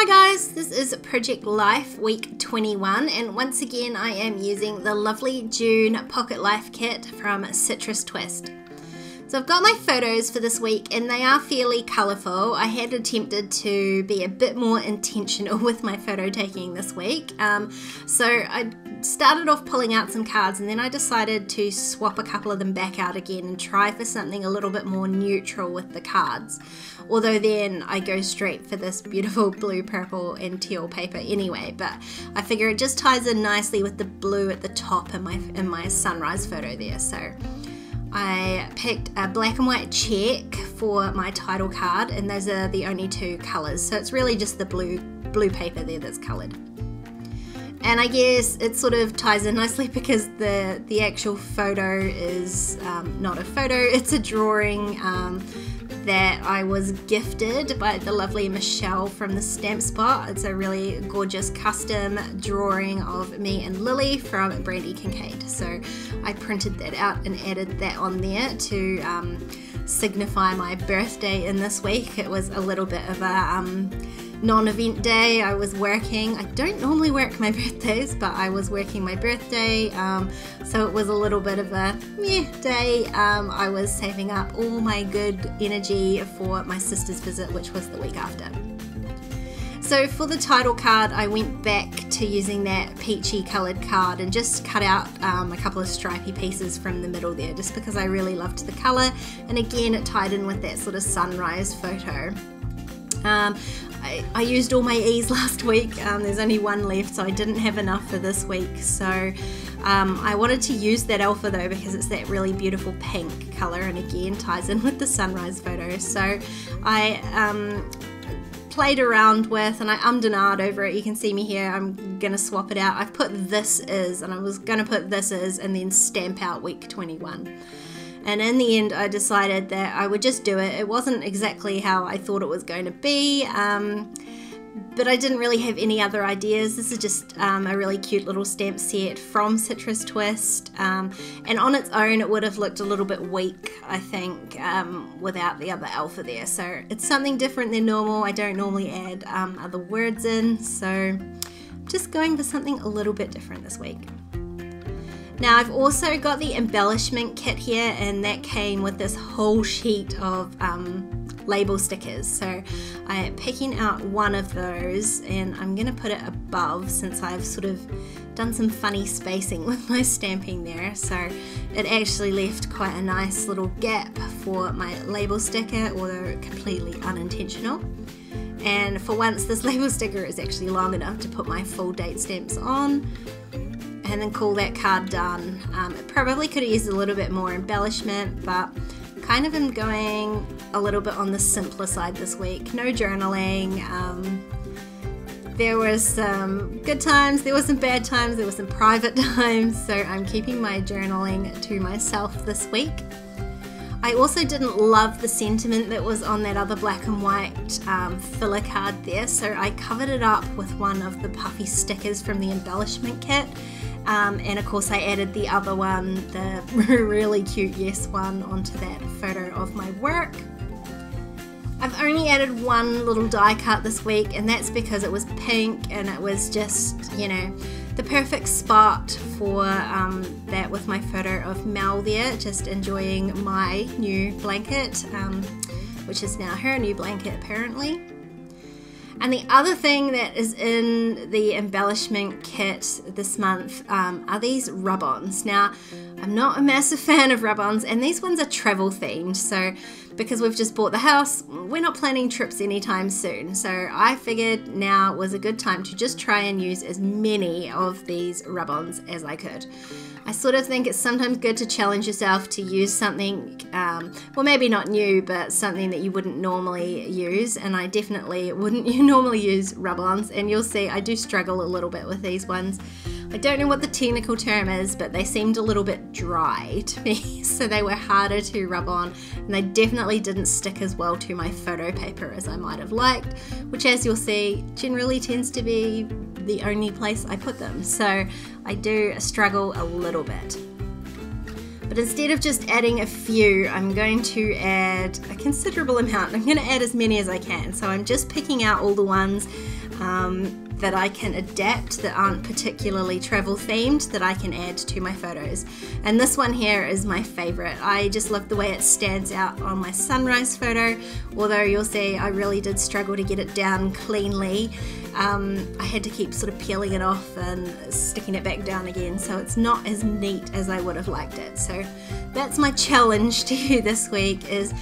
Hi guys, this is Project Life week 21 and once again I am using the lovely June Pocket Life kit from Citrus Twist. So I've got my photos for this week and they are fairly colourful. I had attempted to be a bit more intentional with my photo taking this week. So I started off pulling out some cards and then I decided to swap a couple of them back out again and try for something a little bit more neutral with the cards. Although then I go straight for this beautiful blue, purple and teal paper anyway, but I figure it just ties in nicely with the blue at the top in my sunrise photo there. So I picked a black and white check for my title card and those are the only two colours. So it's really just the blue paper there that's coloured. And I guess it sort of ties in nicely because the actual photo is not a photo, it's a drawing that I was gifted by the lovely Michelle from the Stamp Spot. It's a really gorgeous custom drawing of me and Lily from Brandy Kincaid. So I printed that out and added that on there to signify my birthday in this week. It was a little bit of a non-event day. I was working. I don't normally work my birthdays, but I was working my birthday, so it was a little bit of a day. I was saving up all my good energy for my sister's visit, which was the week after. So for the title card, I went back to using that peachy coloured card and just cut out a couple of stripy pieces from the middle there, just because I really loved the colour, and again it tied in with that sort of sunrise photo. I used all my E's last week. There's only one left, so I didn't have enough for this week. So I wanted to use that alpha though because it's that really beautiful pink colour and again ties in with the sunrise photo. So I played around with and I ummed and ahed over it. You can see me here. I'm going to swap it out. I've put this is and I was going to put this is and then stamp out week 21. And in the end, I decided that I would just do it. It wasn't exactly how I thought it was going to be, but I didn't really have any other ideas. This is just a really cute little stamp set from Citrus Twist, and on its own, it would have looked a little bit weak, I think, without the other alpha there. So it's something different than normal. I don't normally add other words in, so I'm just going for something a little bit different this week. Now I've also got the embellishment kit here and that came with this whole sheet of label stickers. So I am picking out one of those and I'm going to put it above since I've sort of done some funny spacing with my stamping there. So it actually left quite a nice little gap for my label sticker, although completely unintentional. And for once this label sticker is actually long enough to put my full date stamps on. And then call that card done. It probably could have used a little bit more embellishment, but kind of am going a little bit on the simpler side this week. No journaling. There was some good times, there were some bad times, there were some private times, so I'm keeping my journaling to myself this week. I also didn't love the sentiment that was on that other black and white filler card there, so I covered it up with one of the puffy stickers from the embellishment kit. And of course I added the other one, the really cute yes one, onto that photo of my work. I've only added one little die cut this week and that's because it was pink and it was just, you know, the perfect spot for that with my photo of Mel there, just enjoying my new blanket, which is now her new blanket apparently. And the other thing that is in the embellishment kit this month are these rub-ons. Now, I'm not a massive fan of rub-ons, and these ones are travel themed. So, because we've just bought the house, we're not planning trips anytime soon. So I figured now was a good time to just try and use as many of these rub-ons as I could. I sort of think it's sometimes good to challenge yourself to use something, well maybe not new, but something that you wouldn't normally use, and I definitely wouldn't normally use rub-ons, and you'll see I do struggle a little bit with these ones. I don't know what the technical term is, but they seemed a little bit dry to me, so they were harder to rub on, and they definitely didn't stick as well to my photo paper as I might have liked, which as you'll see generally tends to be the only place I put them, so I do struggle a little bit. But instead of just adding a few, I'm going to add a considerable amount. I'm going to add as many as I can. So I'm just picking out all the ones that I can adapt, that aren't particularly travel themed, that I can add to my photos. And this one here is my favorite. I just love the way it stands out on my sunrise photo, although you'll see I really did struggle to get it down cleanly. I had to keep sort of peeling it off and sticking it back down again, so it's not as neat as I would have liked it. So that's my challenge to you this week, is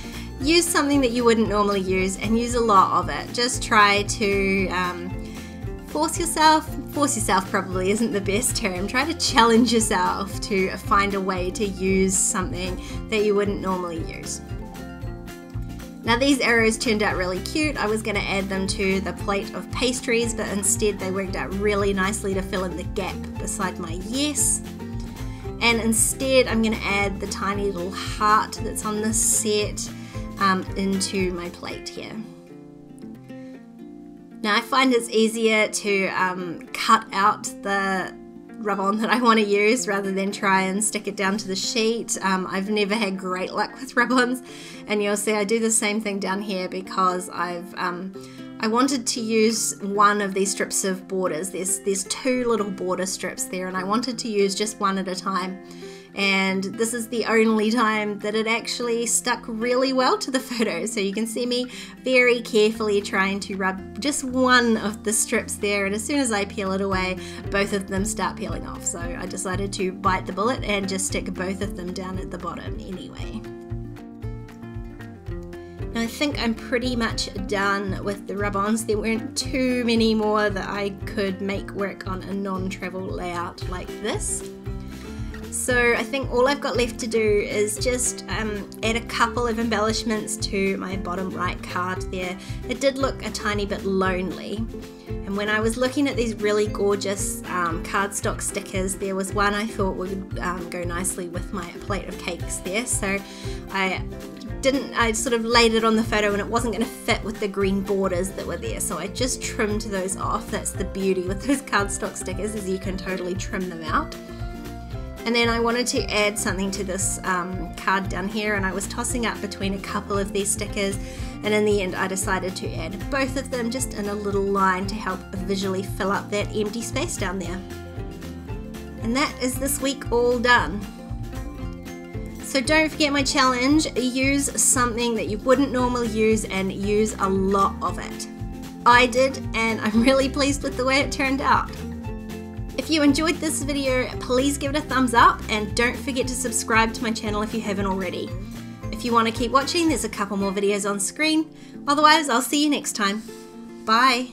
use something that you wouldn't normally use and use a lot of it. Just try to force yourself probably isn't the best term. Try to challenge yourself to find a way to use something that you wouldn't normally use. Now these arrows turned out really cute. I was going to add them to the plate of pastries, but instead they worked out really nicely to fill in the gap beside my yes. And instead I'm going to add the tiny little heart that's on this set into my plate here. Now I find it's easier to cut out the rub-on that I want to use rather than try and stick it down to the sheet. I've never had great luck with rub-ons, and you'll see I do the same thing down here because I wanted to use one of these strips of borders. There's two little border strips there, and I wanted to use just one at a time. And this is the only time that it actually stuck really well to the photo. So you can see me very carefully trying to rub just one of the strips there, and as soon as I peel it away, both of them start peeling off. So I decided to bite the bullet and just stick both of them down at the bottom anyway. Now I think I'm pretty much done with the rub-ons. There weren't too many more that I could make work on a non-travel layout like this. So I think all I've got left to do is just add a couple of embellishments to my bottom right card there. It did look a tiny bit lonely, and when I was looking at these really gorgeous cardstock stickers, there was one I thought would go nicely with my plate of cakes there. So I sort of laid it on the photo and it wasn't going to fit with the green borders that were there, so I just trimmed those off. That's the beauty with those cardstock stickers, is you can totally trim them out. And then I wanted to add something to this card down here, and I was tossing up between a couple of these stickers, and in the end I decided to add both of them just in a little line to help visually fill up that empty space down there. And that is this week all done. So don't forget my challenge, use something that you wouldn't normally use and use a lot of it. I did, and I'm really pleased with the way it turned out. If you enjoyed this video, please give it a thumbs up, and don't forget to subscribe to my channel if you haven't already. If you want to keep watching, there's a couple more videos on screen. Otherwise, I'll see you next time. Bye!